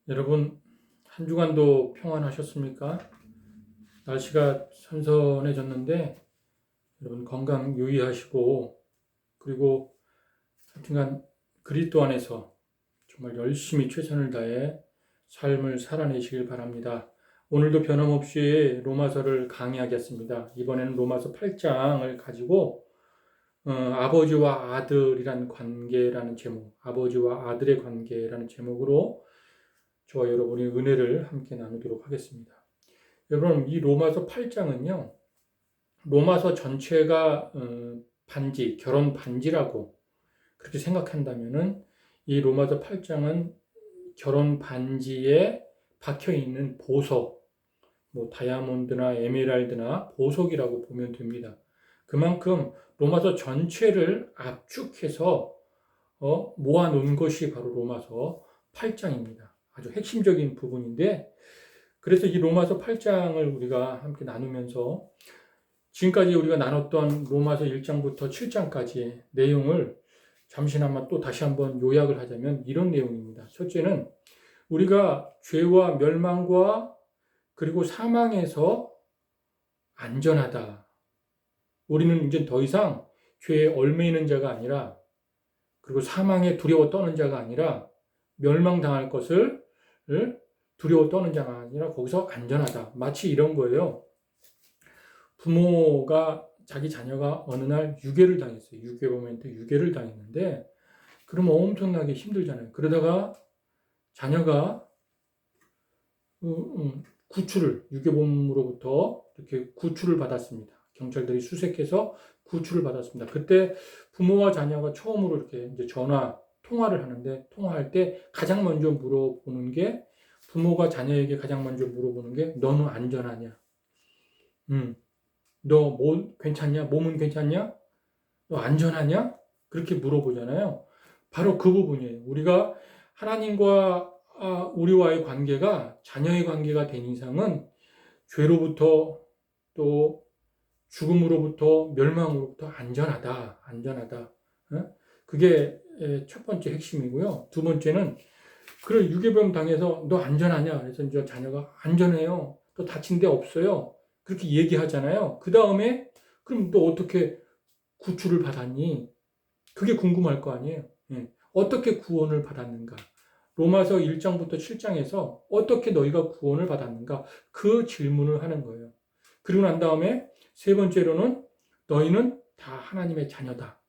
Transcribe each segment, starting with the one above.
여러분, 한 주간도 평안하셨습니까? 날씨가 선선해졌는데 여러분 건강 유의하시고, 그리고 하여튼간 그리스도 안에서 정말 열심히 최선을 다해 삶을 살아내시길 바랍니다. 오늘도 변함없이 로마서를 강의하겠습니다. 이번에는 로마서 8장을 가지고 아버지와 아들이라는 관계라는 제목, 아버지와 아들의 관계라는 제목으로 저와 여러분이 은혜를 함께 나누도록 하겠습니다. 여러분, 이 로마서 8장은요, 로마서 전체가 반지, 결혼 반지라고 그렇게 생각한다면은 이 로마서 8장은 결혼 반지에 박혀 있는 보석, 뭐 다이아몬드나 에메랄드나 보석이라고 보면 됩니다. 그만큼 로마서 전체를 압축해서 모아놓은 것이 바로 로마서 8장입니다. 아주 핵심적인 부분인데, 그래서 이 로마서 8장을 우리가 함께 나누면서 지금까지 우리가 나눴던 로마서 1장부터 7장까지의 내용을 잠시나마 또 다시 한번 요약을 하자면 이런 내용입니다. 첫째는 우리가 죄와 멸망과 그리고 사망에서 안전하다. 우리는 이제 더 이상 죄에 얽매이는 자가 아니라, 그리고 사망에 두려워 떠는 자가 아니라, 멸망당할 것을 두려워 떠는 자가 아니라 거기서 안전하다. 마치 이런 거예요. 부모가 자기 자녀가 어느 날 유괴를 당했어요. 유괴범한테 유괴를 당했는데, 그러면 엄청나게 힘들잖아요. 그러다가 자녀가 구출을, 유괴범으로부터 이렇게 구출을 받았습니다. 경찰들이 수색해서 구출을 받았습니다. 그때 부모와 자녀가 처음으로 이렇게 이제 통화를 하는데, 통화할 때 가장 먼저 물어보는 게, 부모가 자녀에게 가장 먼저 물어보는 게, 너는 안전하냐? 너 괜찮냐? 몸은 괜찮냐? 너 안전하냐? 그렇게 물어보잖아요. 바로 그 부분이에요. 우리가 하나님과 우리와의 관계가 자녀의 관계가 된 이상은 죄로부터 또 죽음으로부터 멸망으로부터 안전하다. 그게 첫 번째 핵심이고요. 두 번째는 그런 유괴병 당해서 너 안전하냐? 그래서 이제 자녀가 안전해요. 또 다친 데 없어요. 그렇게 얘기하잖아요. 그 다음에 그럼 너 어떻게 구출을 받았니? 그게 궁금할 거 아니에요. 어떻게 구원을 받았는가? 로마서 1장부터 7장에서 어떻게 너희가 구원을 받았는가? 그 질문을 하는 거예요. 그리고 난 다음에 세 번째로는 너희는 다 하나님의 자녀다.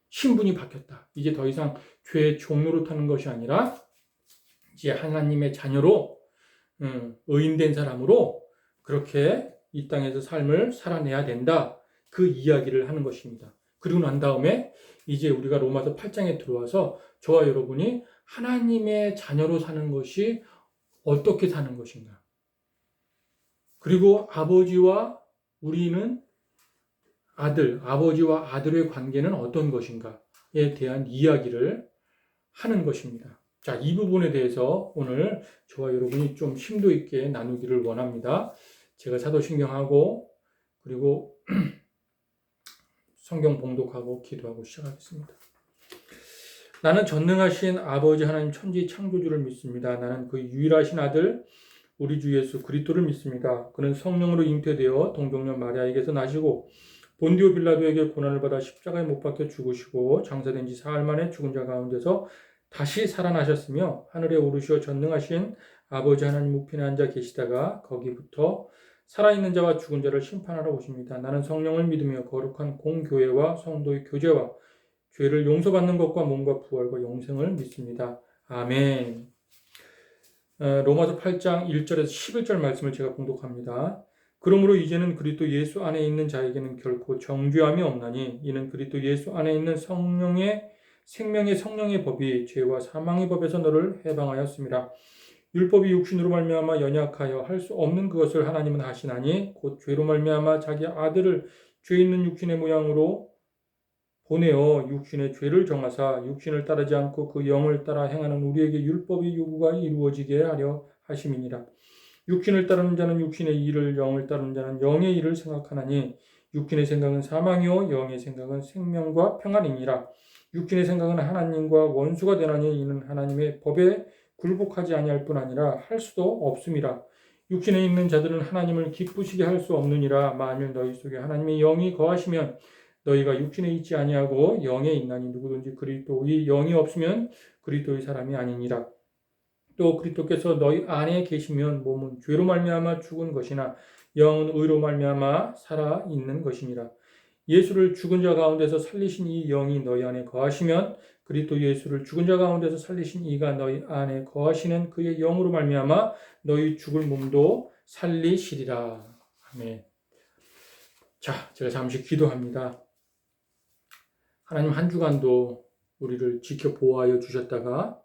신분이 바뀌었다. 이제 더 이상 죄의 종로로 타는 것이 아니라 이제 하나님의 자녀로 의인된 사람으로 그렇게 이 땅에서 삶을 살아내야 된다. 그 이야기를 하는 것입니다. 그리고 난 다음에 이제 우리가 로마서 8장에 들어와서 저와 여러분이 하나님의 자녀로 사는 것이 어떻게 사는 것인가. 그리고 우리는 아버지와 아들의 관계는 어떤 것인가에 대한 이야기를 하는 것입니다. 자, 이 부분에 대해서 오늘 저와 여러분이 좀 심도 있게 나누기를 원합니다. 제가 사도신경하고 그리고 성경 봉독하고 기도하고 시작하겠습니다. 나는 전능하신 아버지 하나님 천지 창조주를 믿습니다. 나는 그 유일하신 아들 우리 주 예수 그리스도를 믿습니다. 그는 성령으로 잉태되어 동정녀 마리아에게서 나시고 본디오 빌라도에게 고난을 받아 십자가에 못 박혀 죽으시고 장사된 지 사흘 만에 죽은 자 가운데서 다시 살아나셨으며 하늘에 오르시어 전능하신 아버지 하나님 우편에 앉아 계시다가 거기부터 살아있는 자와 죽은 자를 심판하러 오십니다. 나는 성령을 믿으며 거룩한 공교회와 성도의 교제와 죄를 용서받는 것과 몸과 부활과 영생을 믿습니다. 아멘. 로마서 8장 1절에서 11절 말씀을 제가 봉독합니다. 그러므로 이제는 그리스도 예수 안에 있는 자에게는 결코 정죄함이 없나니 이는 그리스도 예수 안에 있는 생명의 성령의 법이 죄와 사망의 법에서 너를 해방하였습니다. 율법이 육신으로 말미암아 연약하여 할 수 없는 그것을 하나님은 하시나니 곧 죄로 말미암아 자기 아들을 죄 있는 육신의 모양으로 보내어 육신의 죄를 정하사 육신을 따르지 않고 그 영을 따라 행하는 우리에게 율법의 요구가 이루어지게 하려 하심이니라. 육신을 따르는 자는 육신의 일을, 영을 따르는 자는 영의 일을 생각하나니 육신의 생각은 사망이요 영의 생각은 생명과 평안이니라. 육신의 생각은 하나님과 원수가 되나니 이는 하나님의 법에 굴복하지 아니할 뿐 아니라 할 수도 없음이라. 육신에 있는 자들은 하나님을 기쁘시게 할 수 없느니라. 만일 너희 속에 하나님의 영이 거하시면 너희가 육신에 있지 아니하고 영에 있나니 누구든지 그리스도의 영이 없으면 그리스도의 사람이 아니니라. 또 그리스도께서 너희 안에 계시면 몸은 죄로 말미암아 죽은 것이나 영은 의로 말미암아 살아 있는 것이니라. 예수를 죽은 자 가운데서 살리신 이 영이 너희 안에 거하시면 그리스도 예수를 죽은 자 가운데서 살리신 이가 너희 안에 거하시는 그의 영으로 말미암아 너희 죽을 몸도 살리시리라. 아멘. 자, 제가 잠시 기도합니다. 하나님 한 주간도 우리를 지켜 보호하여 주셨다가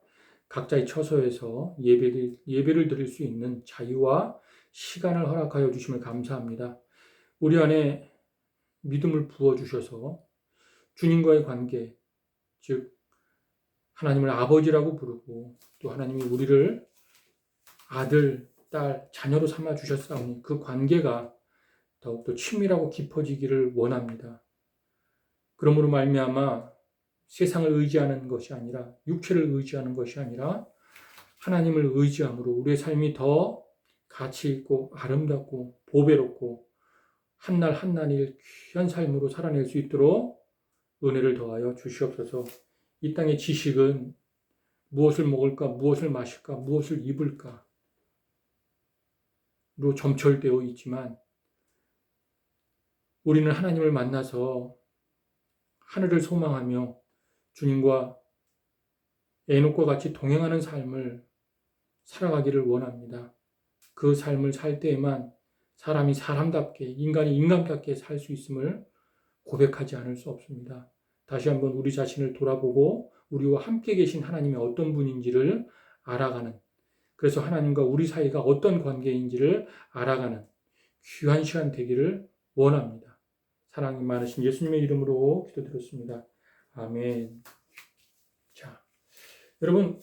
각자의 처소에서 예배를 드릴 수 있는 자유와 시간을 허락하여 주심을 감사합니다. 우리 안에 믿음을 부어주셔서 주님과의 관계, 즉 하나님을 아버지라고 부르고 또 하나님이 우리를 아들, 딸, 자녀로 삼아 주셨사오니 그 관계가 더욱더 친밀하고 깊어지기를 원합니다. 그러므로 말미암아 세상을 의지하는 것이 아니라 육체를 의지하는 것이 아니라 하나님을 의지함으로 우리의 삶이 더 가치 있고 아름답고 보배롭고 한날 한날일 귀한 삶으로 살아낼 수 있도록 은혜를 더하여 주시옵소서. 이 땅의 지식은 무엇을 먹을까, 무엇을 마실까, 무엇을 입을까 로 점철되어 있지만 우리는 하나님을 만나서 하늘을 소망하며 주님과 에녹과 같이 동행하는 삶을 살아가기를 원합니다. 그 삶을 살 때에만 사람이 사람답게, 인간이 인간답게 살 수 있음을 고백하지 않을 수 없습니다. 다시 한번 우리 자신을 돌아보고 우리와 함께 계신 하나님이 어떤 분인지를 알아가는, 그래서 하나님과 우리 사이가 어떤 관계인지를 알아가는 귀한 시간 되기를 원합니다. 사랑이 많으신 예수님의 이름으로 기도드렸습니다. 아멘. 자, 여러분,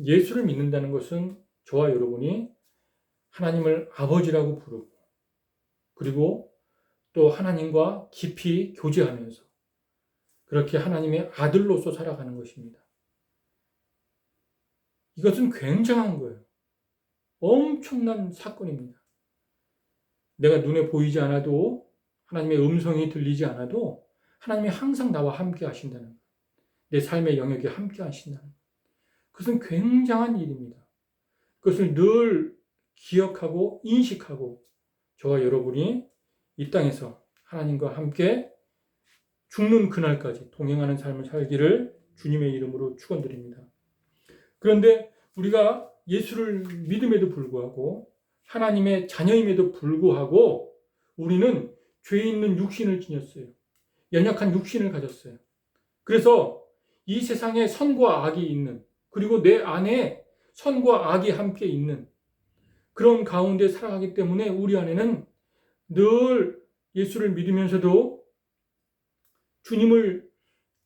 예수를 믿는다는 것은 저와 여러분이 하나님을 아버지라고 부르고 그리고 또 하나님과 깊이 교제하면서 그렇게 하나님의 아들로서 살아가는 것입니다. 이것은 굉장한 거예요. 엄청난 사건입니다. 내가 눈에 보이지 않아도 하나님의 음성이 들리지 않아도 하나님이 항상 나와 함께 하신다는 것. 내 삶의 영역에 함께 하신다는 것. 그것은 굉장한 일입니다. 그것을 늘 기억하고 인식하고 저와 여러분이 이 땅에서 하나님과 함께 죽는 그날까지 동행하는 삶을 살기를 주님의 이름으로 축원드립니다. 그런데 우리가 예수를 믿음에도 불구하고 하나님의 자녀임에도 불구하고 우리는 죄 있는 육신을 지녔어요. 연약한 육신을 가졌어요. 그래서 이 세상에 선과 악이 있는, 그리고 내 안에 선과 악이 함께 있는 그런 가운데 살아가기 때문에 우리 안에는 늘 예수를 믿으면서도 주님을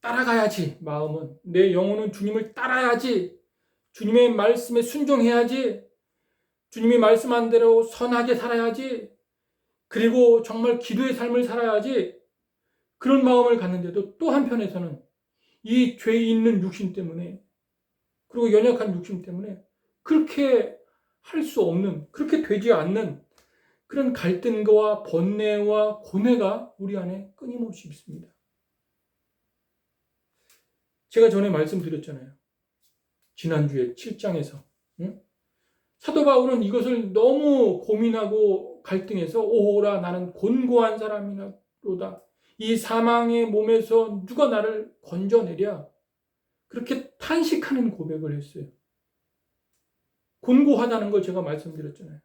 따라가야지, 마음은 내 영혼은 주님을 따라야지, 주님의 말씀에 순종해야지, 주님이 말씀한 대로 선하게 살아야지, 그리고 정말 기도의 삶을 살아야지, 그런 마음을 갖는데도 또 한편에서는 이 죄 있는 육신 때문에 그리고 연약한 육신 때문에 그렇게 할 수 없는, 그렇게 되지 않는 그런 갈등과 번뇌와 고뇌가 우리 안에 끊임없이 있습니다. 제가 전에 말씀드렸잖아요. 지난주에 7장에서 사도 바울은 이것을 너무 고민하고 갈등해서 오호라 나는 곤고한 사람이로다. 이 사망의 몸에서 누가 나를 건져내랴. 그렇게 탄식하는 고백을 했어요. 곤고하다는 걸 제가 말씀드렸잖아요.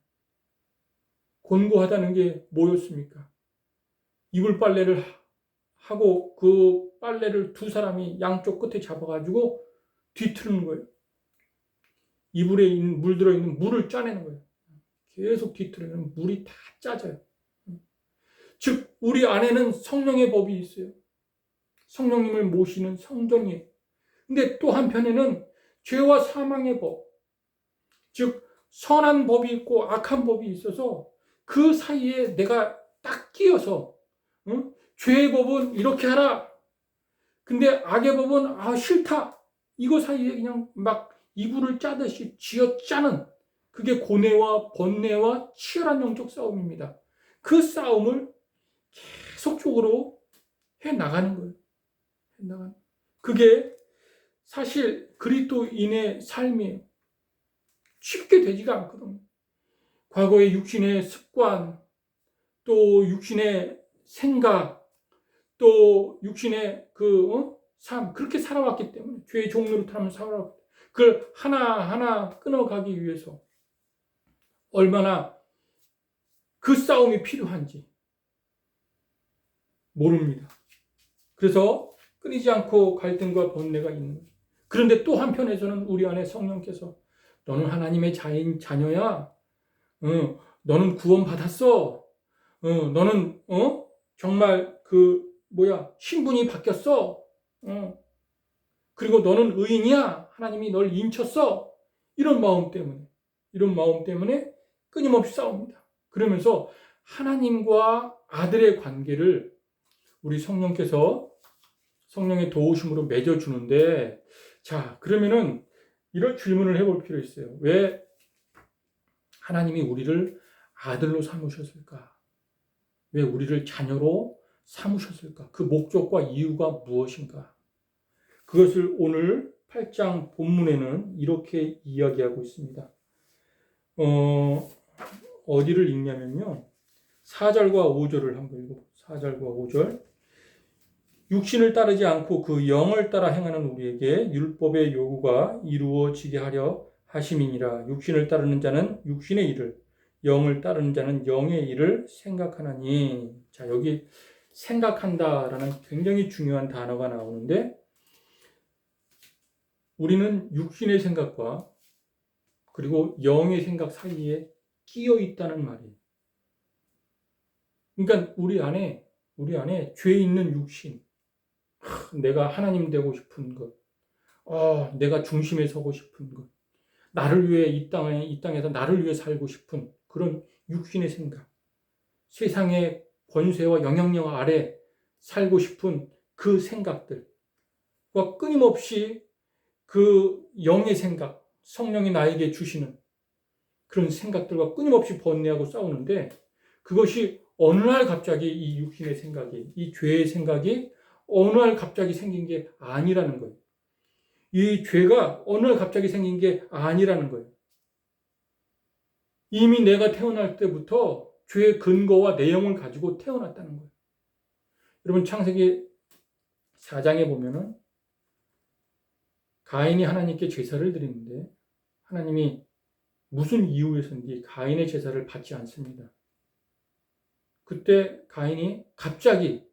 곤고하다는 게 뭐였습니까? 이불 빨래를 하고 그 빨래를 두 사람이 양쪽 끝에 잡아가지고 뒤트는 거예요. 이불에 물 들어있는 물을 짜내는 거예요. 계속 뒤틀으면 물이 다 짜져요. 즉 우리 안에는 성령의 법이 있어요. 성령님을 모시는 성전이에요. 근데 또 한편에는 죄와 사망의 법, 즉 선한 법이 있고 악한 법이 있어서 그 사이에 내가 딱 끼어서 죄의 법은 이렇게 하라. 근데 악의 법은 싫다. 이거 사이에 그냥 막 이불을 짜듯이 쥐어짜는 그게 고뇌와 번뇌와 치열한 영적 싸움입니다. 그 싸움을 계속적으로 해나가는 거예요. 해나가는. 그게 사실 그리스도인의 삶이에요. 쉽게 되지가 않거든요. 과거의 육신의 습관, 또 육신의 생각, 또 육신의 삶, 그렇게 살아왔기 때문에, 죄의 종로를 타면 살아왔기 때문에, 그걸 하나하나 끊어가기 위해서 얼마나 그 싸움이 필요한지 모릅니다. 그래서 끊이지 않고 갈등과 번뇌가 있는 거예요. 그런데 또 한편에서는 우리 안에 성령께서 너는 하나님의 자녀야. 너는 구원받았어. 너는 정말 신분이 바뀌었어. 그리고 너는 의인이야. 하나님이 널 인쳤어. 이런 마음 때문에 끊임없이 싸웁니다. 그러면서 하나님과 아들의 관계를 우리 성령께서 성령의 도우심으로 맺어주는데, 자, 그러면은 이런 질문을 해볼 필요 있어요. 왜 하나님이 우리를 아들로 삼으셨을까? 왜 우리를 자녀로 삼으셨을까? 그 목적과 이유가 무엇인가? 그것을 오늘 8장 본문에는 이렇게 이야기하고 있습니다. 어디를 읽냐면요. 4절과 5절을 한번 읽어보세요. 4절과 5절. 육신을 따르지 않고 그 영을 따라 행하는 우리에게 율법의 요구가 이루어지게 하려 하심이니라. 육신을 따르는 자는 육신의 일을, 영을 따르는 자는 영의 일을 생각하나니. 자, 여기 생각한다라는 굉장히 중요한 단어가 나오는데, 우리는 육신의 생각과 그리고 영의 생각 사이에 끼어 있다는 말이에요. 그러니까 우리 안에 죄 있는 육신, 내가 하나님 되고 싶은 것, 내가 중심에 서고 싶은 것, 나를 위해 이 땅에서 나를 위해 살고 싶은 그런 육신의 생각, 세상의 권세와 영향력 아래 살고 싶은 그 생각들과 끊임없이 그 영의 생각, 성령이 나에게 주시는 그런 생각들과 끊임없이 번뇌하고 싸우는데, 그것이 어느 날 갑자기 이 육신의 생각이, 이 죄의 생각이 어느 날 갑자기 생긴 게 아니라는 거예요. 이 죄가 어느 날 갑자기 생긴 게 아니라는 거예요. 이미 내가 태어날 때부터 죄의 근거와 내용을 가지고 태어났다는 거예요. 여러분, 창세기 4장에 보면은 가인이 하나님께 제사를 드리는데 하나님이 무슨 이유에서인지 가인의 제사를 받지 않습니다. 그때 가인이 갑자기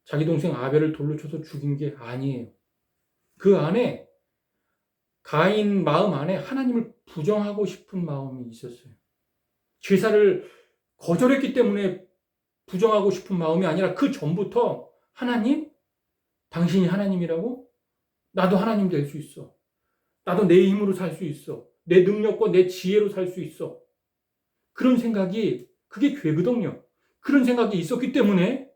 자기 동생 아벨을 돌로 쳐서 죽인 게 아니에요. 그 안에 가인 마음 안에 하나님을 부정하고 싶은 마음이 있었어요. 제사를 거절했기 때문에 부정하고 싶은 마음이 아니라 그 전부터 하나님, 당신이 하나님이라고? 나도 하나님 될 수 있어. 나도 내 힘으로 살 수 있어. 내 능력과 내 지혜로 살 수 있어. 그런 생각이, 그게 죄거든요. 그런 생각이 있었기 때문에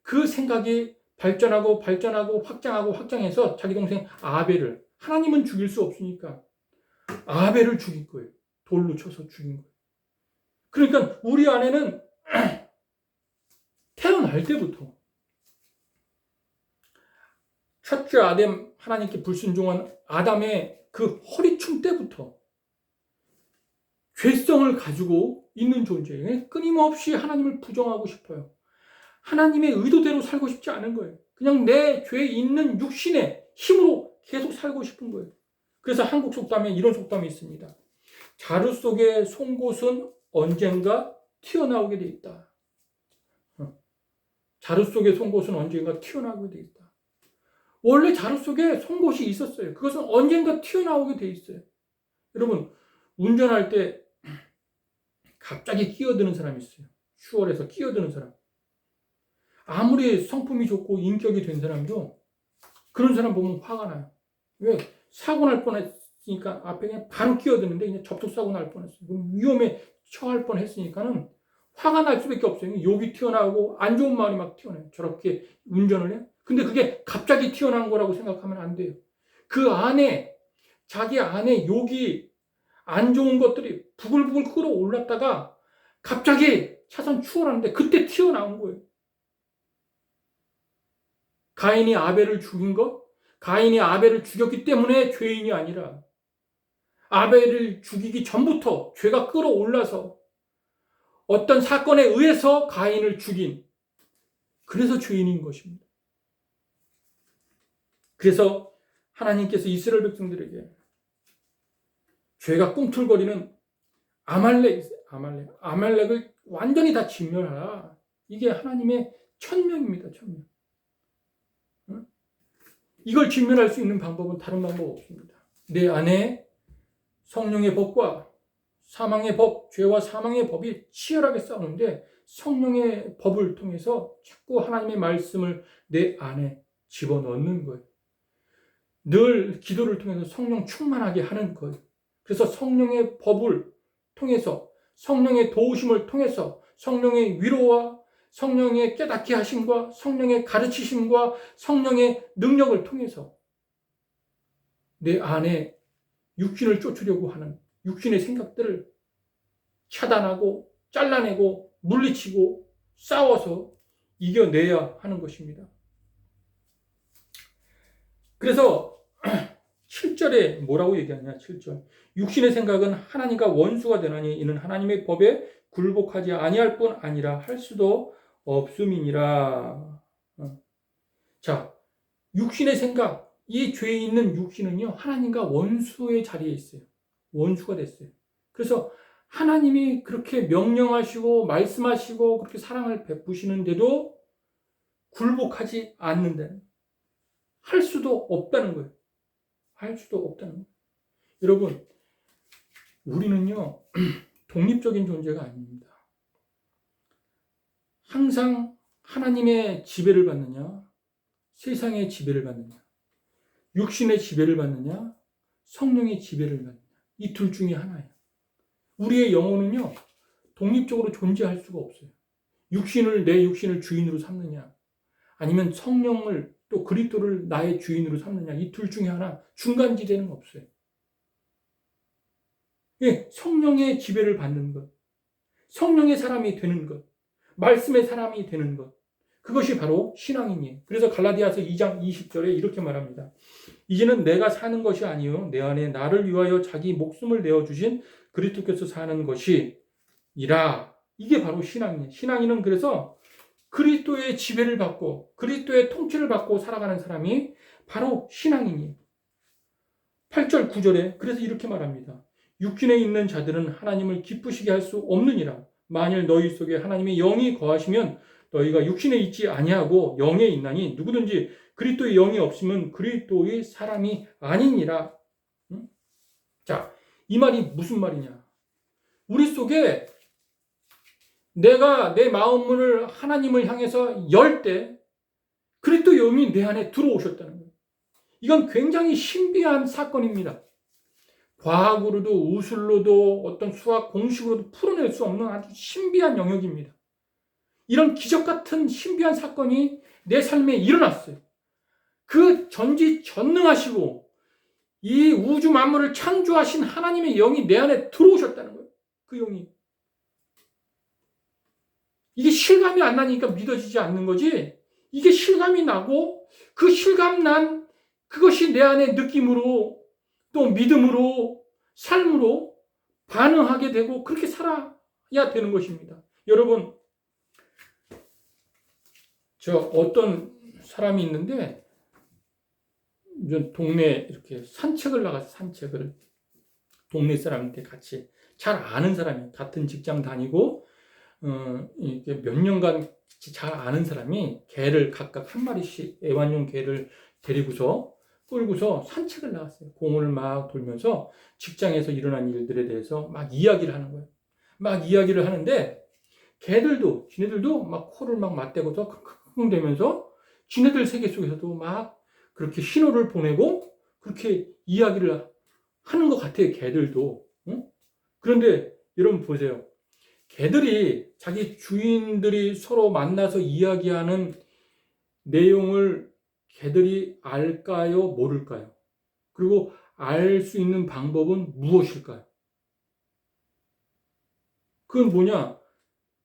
그 생각이 발전하고 확장해서 자기 동생 아벨을, 하나님은 죽일 수 없으니까 아벨을 죽일 거예요. 돌로 쳐서 죽인 거예요. 그러니까 우리 안에는 태어날 때부터 첫째 아담, 하나님께 불순종한 아담의 그 허리춤 때부터 죄성을 가지고 있는 존재예요. 끊임없이 하나님을 부정하고 싶어요. 하나님의 의도대로 살고 싶지 않은 거예요. 그냥 내 죄 있는 육신의 힘으로 계속 살고 싶은 거예요. 그래서 한국 속담에 이런 속담이 있습니다. 자루 속의 송곳은 언젠가 튀어나오게 돼 있다. 자루 속의 송곳은 언젠가 튀어나오게 돼 있다. 원래 자루 속에 송곳이 있었어요. 그것은 언젠가 튀어나오게 돼 있어요. 여러분, 운전할 때 갑자기 끼어드는 사람이 있어요. 슈월에서 끼어드는 사람. 아무리 성품이 좋고 인격이 된 사람도 그런 사람 보면 화가 나요. 왜? 사고 날 뻔했으니까 앞에 그냥 바로 끼어드는데 그냥 접촉사고 날 뻔했어요. 그럼 위험에 처할 뻔했으니까는 화가 날 수밖에 없어요. 욕이 튀어나오고 안 좋은 말이 막 튀어나와요. 저렇게 운전을 해. 근데 그게 갑자기 튀어나온 거라고 생각하면 안 돼요. 그 안에 자기 안에 욕이 안 좋은 것들이 부글부글 끓어올랐다가 갑자기 차선 추월하는데 그때 튀어나온 거예요. 가인이 아벨을 죽인 것, 가인이 아벨을 죽였기 때문에 죄인이 아니라 아벨을 죽이기 전부터 죄가 끓어올라서 어떤 사건에 의해서 가인을 죽인, 그래서 죄인인 것입니다. 그래서 하나님께서 이스라엘 백성들에게 죄가 꿈틀거리는 아말렉을 완전히 다 진멸하라. 이게 하나님의 천명입니다. 천명. 이걸 진멸할 수 있는 방법은 다른 방법 없습니다. 내 안에 성령의 법과 사망의 법, 죄와 사망의 법이 치열하게 싸우는데 성령의 법을 통해서 자꾸 하나님의 말씀을 내 안에 집어넣는 거예요. 늘 기도를 통해서 성령 충만하게 하는 거예요. 그래서 성령의 법을 통해서, 성령의 도우심을 통해서, 성령의 위로와 성령의 깨닫게 하심과 성령의 가르치심과 성령의 능력을 통해서 내 안에 육신을 쫓으려고 하는 육신의 생각들을 차단하고 잘라내고 물리치고 싸워서 이겨내야 하는 것입니다. 그래서 7절에 뭐라고 얘기하냐. 7절. 육신의 생각은 하나님과 원수가 되나니 이는 하나님의 법에 굴복하지 아니할 뿐 아니라 할 수도 없음이니라. 자, 육신의 생각, 이 죄에 있는 육신은요, 하나님과 원수의 자리에 있어요. 원수가 됐어요. 그래서 하나님이 그렇게 명령하시고 말씀하시고 그렇게 사랑을 베푸시는데도 굴복하지 않는다는, 할 수도 없다는 거예요. 할 수도 없다는 거예요. 여러분, 우리는요, 독립적인 존재가 아닙니다. 항상 하나님의 지배를 받느냐, 세상의 지배를 받느냐, 육신의 지배를 받느냐, 성령의 지배를 받느냐, 이 둘 중에 하나예요. 우리의 영혼은요, 독립적으로 존재할 수가 없어요. 내 육신을 주인으로 삼느냐, 아니면 성령을 또 그리스도를 나의 주인으로 삼느냐, 이 둘 중에 하나, 중간지대는 없어요. 예, 성령의 지배를 받는 것, 성령의 사람이 되는 것, 말씀의 사람이 되는 것, 그것이 바로 신앙이니. 그래서 갈라디아서 2장 20절에 이렇게 말합니다. 이제는 내가 사는 것이 아니요 내 안에 나를 위하여 자기 목숨을 내어주신 그리스도께서 사는 것이니라. 이게 바로 신앙이에요. 신앙인은 그래서 그리스도의 지배를 받고 그리스도의 통치를 받고 살아가는 사람이 바로 신앙인이에요. 8절 9절에 그래서 이렇게 말합니다. 육신에 있는 자들은 하나님을 기쁘시게 할 수 없느니라. 만일 너희 속에 하나님의 영이 거하시면 너희가 육신에 있지 아니하고 영에 있나니 누구든지 그리스도의 영이 없으면 그리스도의 사람이 아니니라. 자, 이 말이 무슨 말이냐? 우리 속에 내가 내 마음문을 하나님을 향해서 열 때 그리스도 영이 내 안에 들어오셨다는 거예요. 이건 굉장히 신비한 사건입니다. 과학으로도 우술로도 어떤 수학 공식으로도 풀어낼 수 없는 아주 신비한 영역입니다. 이런 기적 같은 신비한 사건이 내 삶에 일어났어요. 그 전지전능하시고 이 우주 만물을 창조하신 하나님의 영이 내 안에 들어오셨다는 거예요. 그 영이. 이게 실감이 안 나니까 믿어지지 않는 거지. 이게 실감이 나고 그 실감 난 그것이 내 안에 느낌으로 또 믿음으로 삶으로 반응하게 되고 그렇게 살아야 되는 것입니다. 여러분, 어떤 사람이 있는데 동네 이렇게 산책을 나가서 산책을 동네 사람한테 같이 잘 아는 사람이 같은 직장 다니고 이렇게 몇 년간 잘 아는 사람이 개를 각각 한 마리씩 애완용 개를 데리고서 끌고서 산책을 나갔어요. 공원을 막 돌면서 직장에서 일어난 일들에 대해서 막 이야기를 하는 거예요. 막 이야기를 하는데 지네들도 막 코를 막 맞대고서 킁킁대면서 지네들 세계 속에서도 막 그렇게 신호를 보내고 그렇게 이야기를 하는 것 같아요. 개들도. 그런데 여러분 보세요. 개들이 자기 주인들이 서로 만나서 이야기하는 내용을 개들이 알까요? 모를까요? 그리고 알 수 있는 방법은 무엇일까요? 그건 뭐냐?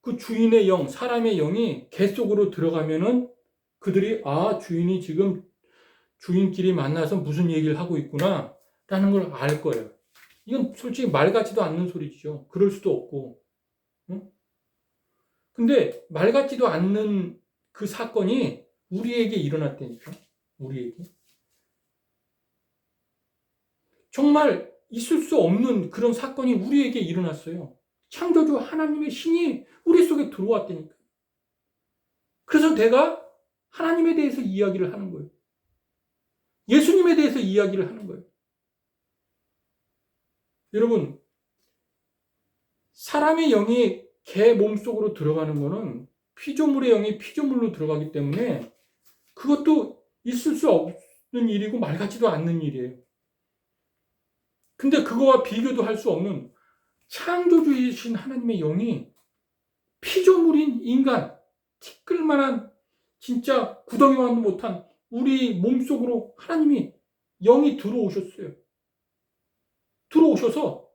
그 주인의 영, 사람의 영이 개 속으로 들어가면은 그들이 주인이 지금 주인끼리 만나서 무슨 얘기를 하고 있구나 라는 걸 알 거예요. 이건 솔직히 말 같지도 않는 소리죠. 그럴 수도 없고. 응? 근데 말 같지도 않는 그 사건이 우리에게 일어났다니까. 우리에게. 정말 있을 수 없는 그런 사건이 우리에게 일어났어요. 창조주 하나님의 신이 우리 속에 들어왔다니까. 그래서 내가 하나님에 대해서 이야기를 하는 거예요. 예수님에 대해서 이야기를 하는 거예요. 여러분, 사람의 영이 개 몸속으로 들어가는 거는 피조물의 영이 피조물로 들어가기 때문에 그것도 있을 수 없는 일이고 말 같지도 않는 일이에요. 근데 그거와 비교도 할 수 없는 창조주이신 하나님의 영이 피조물인 인간, 티끌만한 진짜 구덩이만도 못한 우리 몸속으로 하나님이 영이 들어오셨어요. 들어오셔서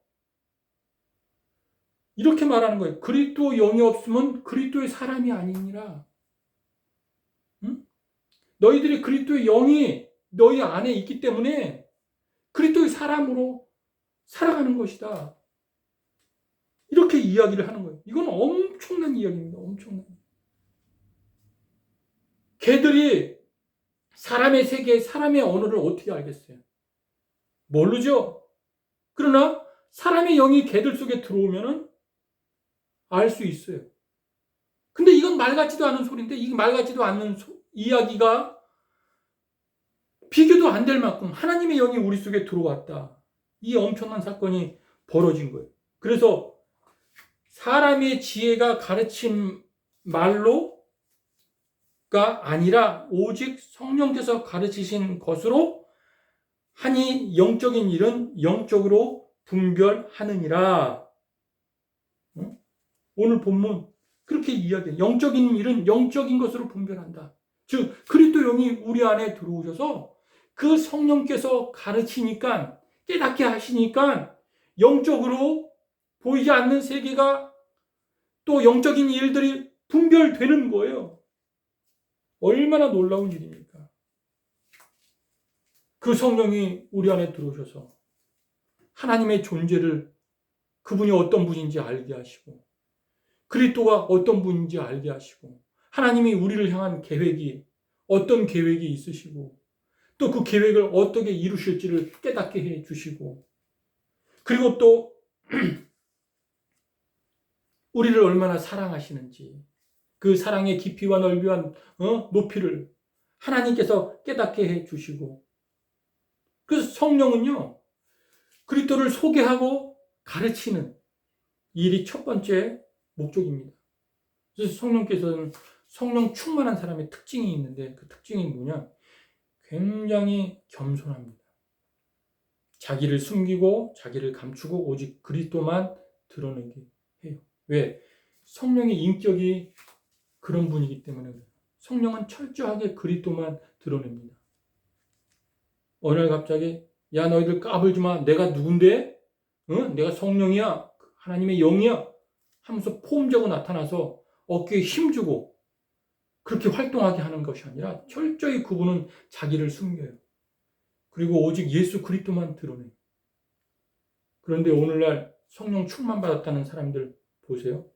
이렇게 말하는 거예요. 그리스도 영이 없으면 그리스도의 사람이 아니니라. 응? 너희들이 그리스도의 영이 너희 안에 있기 때문에 그리스도의 사람으로 살아가는 것이다. 이렇게 이야기를 하는 거예요. 이건 엄청난 이야기입니다. 엄청난. 개들이 사람의 세계, 사람의 언어를 어떻게 알겠어요? 모르죠? 그러나 사람의 영이 개들 속에 들어오면은 알 수 있어요. 근데 이건 말 같지도 않은 소리인데, 이 말 같지도 않는 이야기가 비교도 안 될 만큼 하나님의 영이 우리 속에 들어왔다. 이 엄청난 사건이 벌어진 거예요. 그래서 사람의 지혜가 가르친 말로가 아니라 오직 성령께서 가르치신 것으로 하니 영적인 일은 영적으로 분별하느니라. 오늘 본문 그렇게 이야기해요. 영적인 일은 영적인 것으로 분별한다. 즉 그리스도 영이 우리 안에 들어오셔서 그 성령께서 가르치니까 깨닫게 하시니까 영적으로 보이지 않는 세계가 또 영적인 일들이 분별되는 거예요. 얼마나 놀라운 일입니까? 그 성령이 우리 안에 들어오셔서 하나님의 존재를 그분이 어떤 분인지 알게 하시고 그리스도가 어떤 분인지 알게 하시고 하나님이 우리를 향한 계획이 어떤 계획이 있으시고 또 그 계획을 어떻게 이루실지를 깨닫게 해 주시고 그리고 또 우리를 얼마나 사랑하시는지 그 사랑의 깊이와 넓이와 높이를 하나님께서 깨닫게 해 주시고 그래서 성령은요 그리스도를 소개하고 가르치는 일이 첫 번째 목적입니다. 그래서 성령께서는 성령 충만한 사람의 특징이 있는데 그 특징이 뭐냐? 굉장히 겸손합니다. 자기를 숨기고 자기를 감추고 오직 그리스도만 드러내게 해요. 왜? 성령의 인격이 그런 분이기 때문에 그래요. 성령은 철저하게 그리스도만 드러냅니다. 어느 날 갑자기 야 너희들 까불지 마. 내가 누군데? 내가 성령이야. 하나님의 영이야. 하면서 포함적으로 나타나서 어깨에 힘주고 그렇게 활동하게 하는 것이 아니라 철저히 그분은 자기를 숨겨요. 그리고 오직 예수 그리스도만 드러내요. 그런데 오늘날 성령 충만 받았다는 사람들 보세요.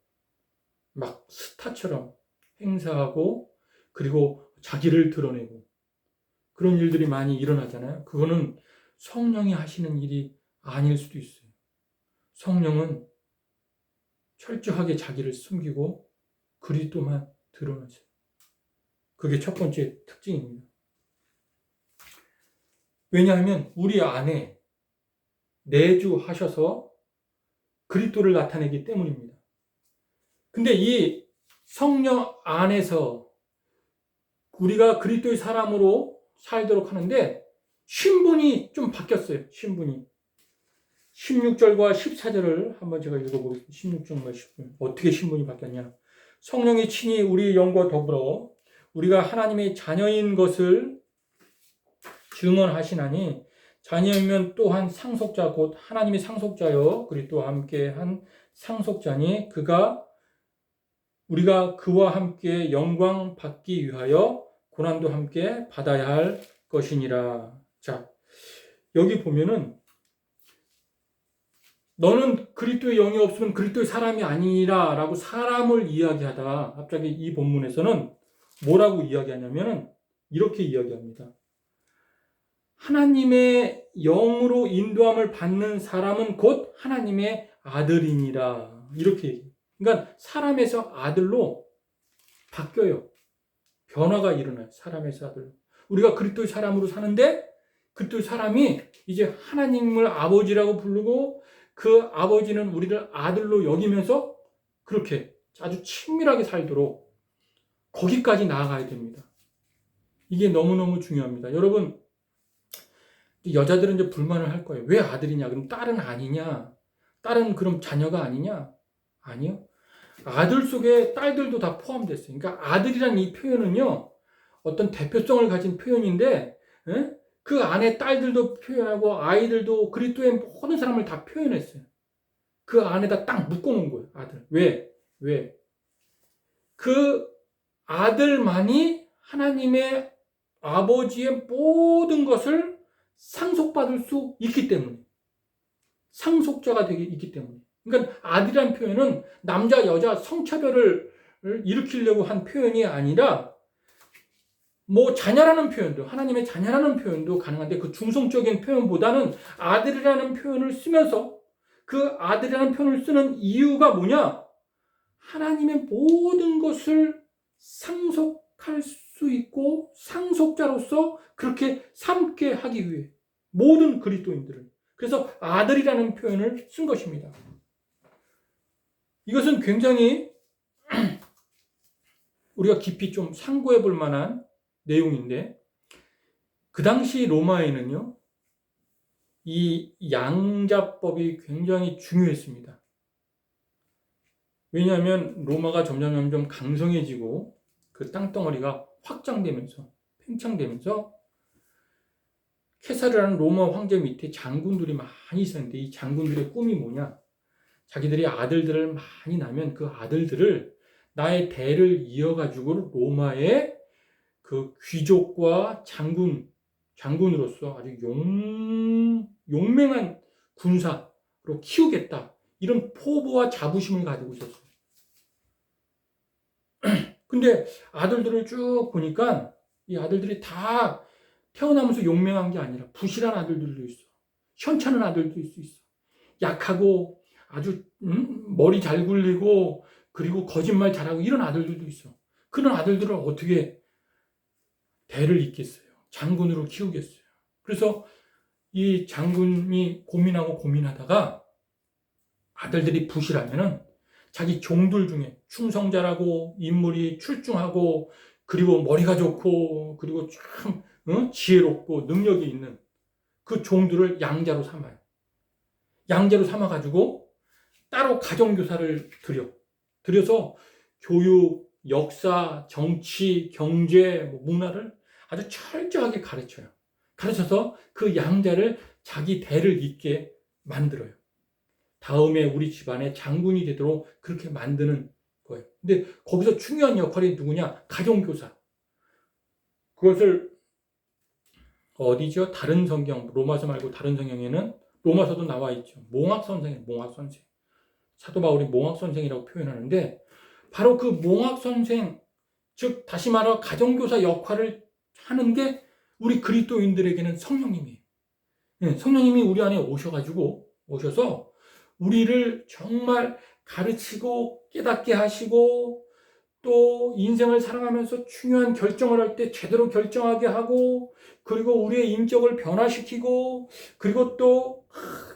막 스타처럼 행사하고 그리고 자기를 드러내고 그런 일들이 많이 일어나잖아요. 그거는 성령이 하시는 일이 아닐 수도 있어요. 성령은 철저하게 자기를 숨기고 그리스도만 드러내세요. 그게 첫 번째 특징입니다. 왜냐하면 우리 안에 내주하셔서 그리스도를 나타내기 때문입니다. 근데 이 성령 안에서 우리가 그리스도의 사람으로 살도록 하는데 신분이 좀 바뀌었어요. 신분이. 16절과 14절을 한번 제가 읽어보겠습니다. 16절과 17절. 어떻게 신분이 바뀌었냐. 성령이 친히 우리의 영과 더불어 우리가 하나님의 자녀인 것을 증언하시나니 자녀이면 또한 상속자 곧 하나님의 상속자요 그리스도와 함께 한 상속자니 우리가 그와 함께 영광 받기 위하여 고난도 함께 받아야 할 것이니라. 자, 여기 보면은 너는 그리스도의 영이 없으면 그리스도의 사람이 아니라라고 사람을 이야기하다가 갑자기 이 본문에서는 뭐라고 이야기하냐면은 이렇게 이야기합니다. 하나님의 영으로 인도함을 받는 사람은 곧 하나님의 아들이니라. 이렇게 얘기해요. 그러니까 사람에서 아들로 바뀌어요. 변화가 일어나요. 사람에서 아들로. 우리가 그리스도의 사람으로 사는데 그리스도의 사람이 이제 하나님을 아버지라고 부르고 그 아버지는 우리를 아들로 여기면서 그렇게 아주 친밀하게 살도록 거기까지 나아가야 됩니다. 이게 너무너무 중요합니다. 여러분, 여자들은 이제 불만을 할 거예요. 왜 아들이냐? 그럼 딸은 아니냐? 딸은 그럼 자녀가 아니냐? 아니요. 아들 속에 딸들도 다 포함됐어요. 그러니까 아들이란 이 표현은요, 어떤 대표성을 가진 표현인데, 그 안에 딸들도 표현하고 아이들도 그리스도의 모든 사람을 다 표현했어요. 그 안에다 딱 묶어놓은 거예요. 아들. 왜? 그 아들만이 하나님의 아버지의 모든 것을 상속받을 수 있기 때문에, 상속자가 되기 있기 때문에. 그러니까 아들이라는 표현은 남자 여자 성차별을 일으키려고 한 표현이 아니라 뭐 자녀라는 표현도, 하나님의 자녀라는 표현도 가능한데 그 중성적인 표현보다는 아들이라는 표현을 쓰면서 그 아들이라는 표현을 쓰는 이유가 뭐냐? 하나님의 모든 것을 상속할 수 있고 상속자로서 그렇게 삼게 하기 위해 모든 그리스도인들을. 그래서 아들이라는 표현을 쓴 것입니다. 이것은 굉장히 우리가 깊이 좀 상고해 볼 만한 내용인데, 그 당시 로마에는요, 이 양자법이 굉장히 중요했습니다. 왜냐하면 로마가 점점 강성해지고 그 땅덩어리가 확장되면서 팽창되면서 케사르라는 로마 황제 밑에 장군들이 많이 있었는데 이 장군들의 꿈이 뭐냐? 자기들이 아들들을 많이 낳으면 그 아들들을 나의 대를 이어가지고 로마의 그 귀족과 장군으로서 아주 용맹한 군사로 키우겠다. 이런 포부와 자부심을 가지고 있었어요. 근데 아들들을 쭉 보니까 이 아들들이 다 태어나면서 용맹한 게 아니라 부실한 아들들도 있어. 현찮은 아들도 있어. 약하고 아주 머리 잘 굴리고 그리고 거짓말 잘하고 이런 아들들도 있어. 그런 아들들을 어떻게 대를 잇겠어요? 장군으로 키우겠어요? 그래서 이 장군이 고민하다가 아들들이 부실하면은 자기 종들 중에 충성자라고 인물이 출중하고 그리고 머리가 좋고 그리고 참 지혜롭고 능력이 있는 그 종들을 양자로 삼아요. 양자로 삼아가지고 따로 가정교사를 들여서 교육, 역사, 정치, 경제, 문화를 아주 철저하게 가르쳐요. 가르쳐서 그 양자를 자기 대를 잇게 만들어요. 다음에 우리 집안의 장군이 되도록 그렇게 만드는 거예요. 근데 거기서 중요한 역할이 누구냐? 가정교사. 그것을 어디죠? 다른 성경, 로마서 말고 다른 성경에는 로마서도 나와 있죠. 몽학선생. 사도 바울이 몽학선생이라고 표현하는데 바로 그 몽학선생, 즉 다시 말해 가정교사 역할을 하는 게 우리 그리스도인들에게는 성령님이에요. 성령님이 우리 안에 오셔서 우리를 정말 가르치고 깨닫게 하시고 또 인생을 살아가면서 중요한 결정을 할 때 제대로 결정하게 하고 그리고 우리의 인격을 변화시키고 그리고 또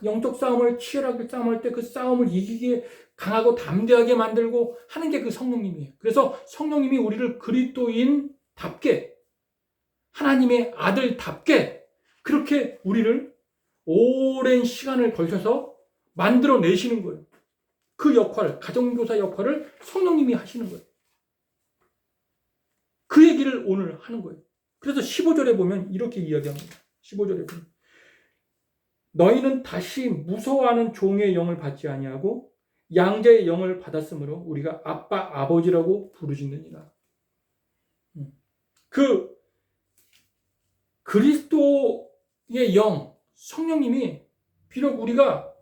영적 싸움을 치열하게 싸움할 때 그 싸움을 이기게 강하고 담대하게 만들고 하는 게 그 성령님이에요. 그래서 성령님이 우리를 그리스도인답게 하나님의 아들답게 그렇게 우리를 오랜 시간을 걸쳐서 만들어내시는 거예요. 그 역할, 가정교사 역할을 성령님이 하시는 거예요. 그 얘기를 오늘 하는 거예요. 그래서 15절에 보면 이렇게 이야기합니다. 15절에 보면 너희는 다시 무서워하는 종의 영을 받지 아니하고 양자의 영을 받았으므로 우리가 아빠 아버지라고 부르짖느니라. 그 그리스도의 영 성령님이 비록 우리가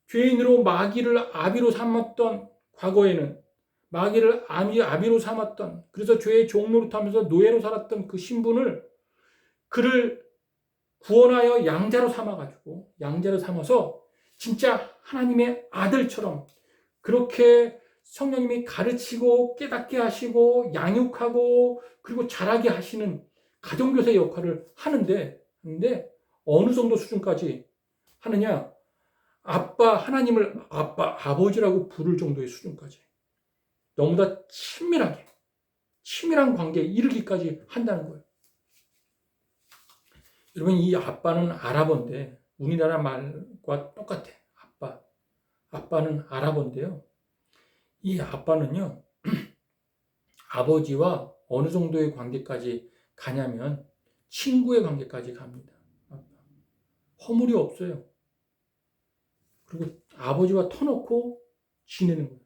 죄인으로 마귀를 아비로 삼았던 과거에는 마귀를 아비로 삼았던 그래서 죄의 종노릇하면서 노예로 살았던 그 신분을 그를 구원하여 양자로 삼아서 진짜 하나님의 아들처럼 그렇게 성령님이 가르치고 깨닫게 하시고 양육하고 그리고 자라게 하시는 가정교사의 역할을 하는데 어느 정도 수준까지 하느냐? 하나님을 아버지라고 부를 정도의 수준까지 너무나 친밀한 관계에 이르기까지 한다는 거예요. 여러분, 이 아빠는 아랍어인데 우리나라 말과 똑같아. 아빠는 아랍어인데요. 이 아빠는요, 아버지와 어느 정도의 관계까지 가냐면 친구의 관계까지 갑니다. 허물이 없어요. 그리고 아버지와 터놓고 지내는 거예요.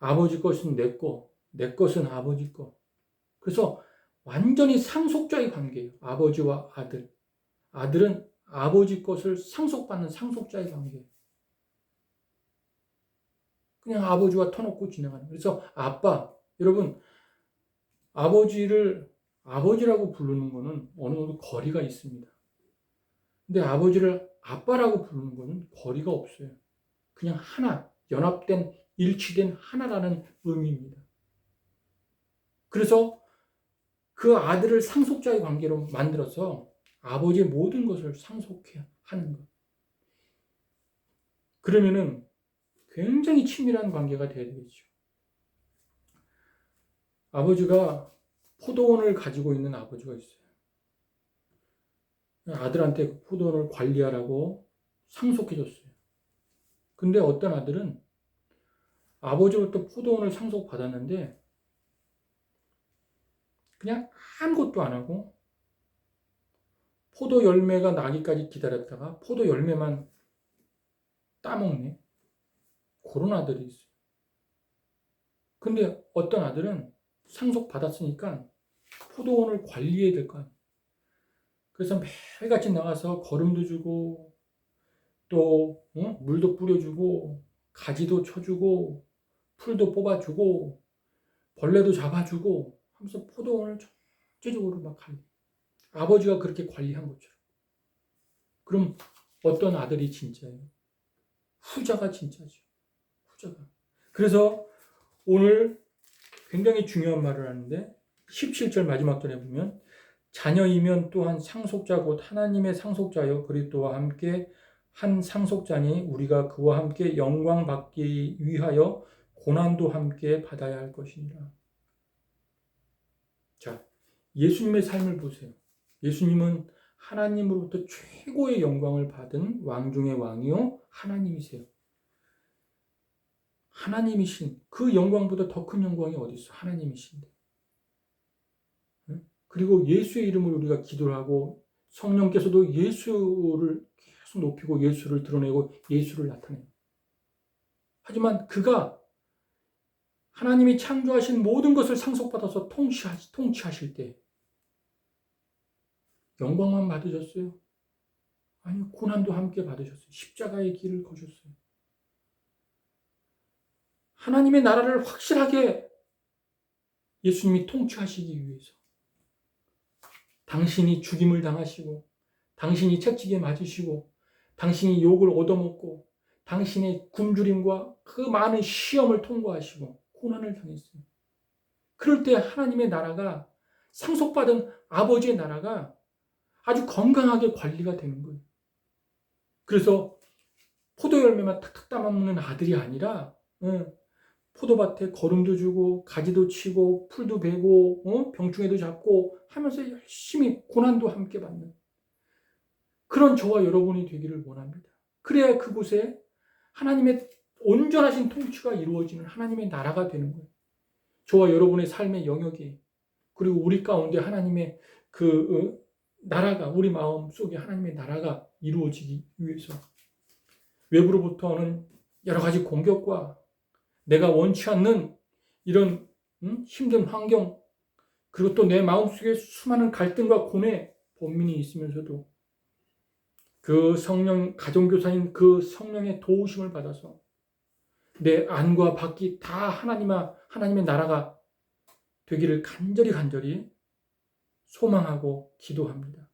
아버지 것은 내 거, 내 것은 아버지 거. 그래서 완전히 상속자의 관계예요. 아버지와 아들. 아들은 아버지 것을 상속받는 상속자의 관계예요. 그냥 아버지와 터놓고 지나가는. 그래서 여러분, 아버지를 아버지라고 부르는 것은 어느 정도 거리가 있습니다. 근데 아버지를 아빠라고 부르는 것은 거리가 없어요. 그냥 하나, 연합된, 일치된 하나라는 의미입니다. 그래서 그 아들을 상속자의 관계로 만들어서 아버지의 모든 것을 상속해 하는 것. 그러면은 굉장히 친밀한 관계가 되어야 되겠죠. 아버지가 포도원을 가지고 있는 아버지가 있어요. 아들한테 그 포도원을 관리하라고 상속해줬어요. 근데 어떤 아들은 아버지로부터 포도원을 상속받았는데 그냥 아무것도 안 하고 포도 열매가 나기까지 기다렸다가 포도 열매만 따먹네. 그런 아들이 있어요. 근데 어떤 아들은 상속받았으니까 포도원을 관리해야 될 거 아니에요. 그래서 매일같이 나가서 거름도 주고 또 물도 뿌려주고 가지도 쳐주고 풀도 뽑아주고 벌레도 잡아주고 하면서 포도원을 전체적으로 막 관리. 아버지가 그렇게 관리한 것처럼. 그럼 어떤 아들이 진짜예요? 후자가 진짜죠. 후자가. 그래서 오늘 굉장히 중요한 말을 하는데 17절 마지막 절에 보면 자녀이면 또한 상속자 곧 하나님의 상속자여 그리스도와 함께 한 상속자니 우리가 그와 함께 영광 받기 위하여 고난도 함께 받아야 할 것이니라. 자, 예수님의 삶을 보세요. 예수님은 하나님으로부터 최고의 영광을 받은 왕 중의 왕이요 하나님이세요. 하나님이신 그 영광보다 더 큰 영광이 어디 있어? 하나님이신데. 그리고 예수의 이름으로 우리가 기도를 하고 성령께서도 예수를 계속 높이고 예수를 드러내고 예수를 나타내요. 하지만 그가 하나님이 창조하신 모든 것을 상속받아서 통치하실 때 영광만 받으셨어요? 아니요, 고난도 함께 받으셨어요. 십자가의 길을 거셨어요. 하나님의 나라를 확실하게 예수님이 통치하시기 위해서 당신이 죽임을 당하시고 당신이 채찍에 맞으시고 당신이 욕을 얻어먹고 당신의 굶주림과 그 많은 시험을 통과하시고 고난을 당했어요. 그럴 때 하나님의 나라가 상속받은 아버지의 나라가 아주 건강하게 관리가 되는 거예요. 그래서 포도 열매만 탁탁 따먹는 아들이 아니라 포도밭에 거름도 주고 가지도 치고 풀도 베고 병충해도 잡고 하면서 열심히 고난도 함께 받는 그런 저와 여러분이 되기를 원합니다. 그래야 그곳에 하나님의 온전하신 통치가 이루어지는 하나님의 나라가 되는 거예요. 저와 여러분의 삶의 영역이 그리고 우리 가운데 하나님의 그 나라가 우리 마음 속에 하나님의 나라가 이루어지기 위해서 외부로부터 오는 여러 가지 공격과 내가 원치 않는 이런 힘든 환경 그리고 또 내 마음속에 수많은 갈등과 고뇌 번민이 있으면서도 그 성령 가정교사인 그 성령의 도우심을 받아서 내 안과 밖이 다 하나님의 나라가 되기를 간절히 소망하고 기도합니다.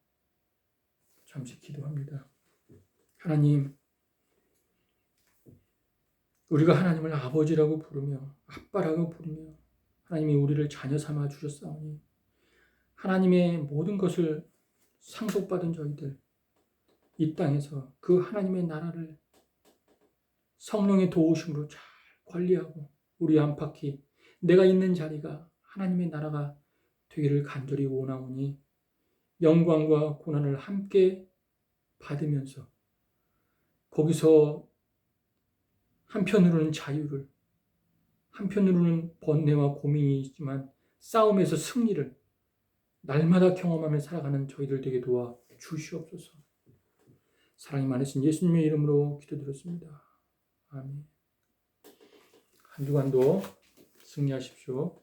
잠시 기도합니다. 하나님, 우리가 하나님을 아버지라고 부르며 아빠라고 부르며 하나님이 우리를 자녀 삼아 주셨사오니 하나님의 모든 것을 상속받은 저희들 이 땅에서 그 하나님의 나라를 성령의 도우심으로 잘 관리하고 우리 안팎이 내가 있는 자리가 하나님의 나라가 되기를 간절히 원하오니 영광과 고난을 함께 받으면서 거기서 한편으로는 자유를 한편으로는 번뇌와 고민이 있지만 싸움에서 승리를 날마다 경험하며 살아가는 저희들 되게 도와 주시옵소서. 사랑이 많으신 예수님의 이름으로 기도드렸습니다. 아멘. 한 주간도 승리하십시오.